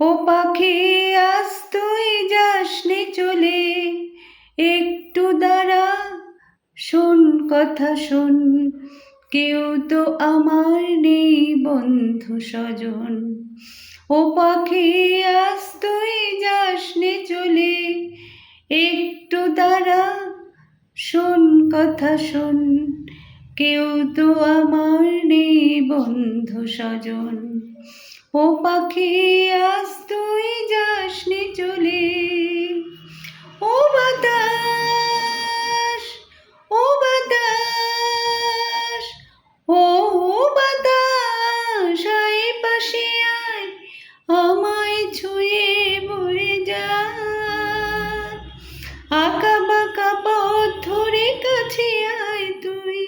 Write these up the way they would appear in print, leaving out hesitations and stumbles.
ও পাখি আজ তুই যাসনি চলে, একটু দাঁড়া, শোন কথা শোন। কেউ তো আমার নেই বন্ধু স্বজন। ও পাখি আজ তুই যাসনি চলে, একটু দাঁড়া, শোন কথা শোন। কেউ তো আমার নেই বন্ধু স্বজন। ও পাখি আজ তুই যাসনি চলে। ও বাতাস, ও বাতাস, ও বাতাস, আয় পাশে আয়, আমায় ছুঁয়ে বয়ে যা। আঁকা বাঁকা পথ ধরে কাছে আয় তুই,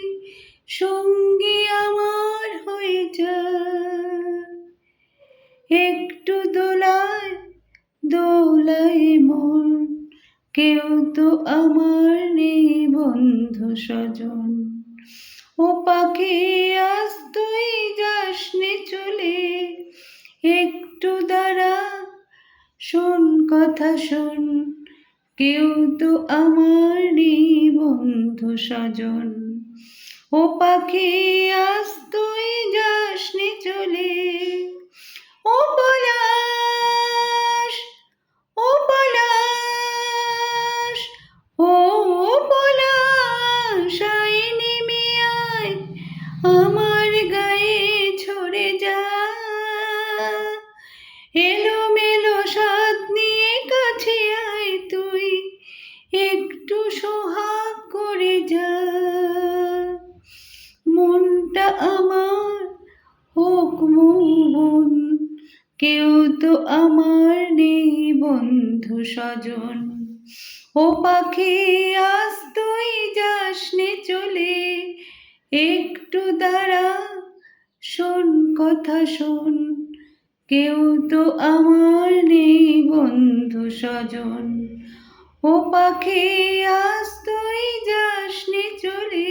সঙ্গী আমার হয়ে যা। একটু দোলায় দোলায় মন, কেউ তো আমার নেই বন্ধু স্বজন। ও পাখি আজ তুই যাসনি চলে, একটু দাঁড়া, শোন কথা শোন। কেউ তো আমার নেই বন্ধু স্বজন। ও পাখি আজ তুই যাসনি চলে। ও পলাশ, ও পলাশ, ও পলাশ, আয় নেমে আয়, আমার গায়ে ছড়ে যা। এলোমেলো সাদ নিয়ে কাছে আয় তুই, একটু সোহাগ করে যা। মনটা আমার হোক মন, কেউ তো আমার নেই বন্ধু স্বজন। ও পাখি আজ তুই যাসনি চলে, একটু দাঁড়া, শোন কথা শোন। কেউ তো আমার নেই বন্ধু স্বজন। ও পাখি আজ তুই যাসনি চলে।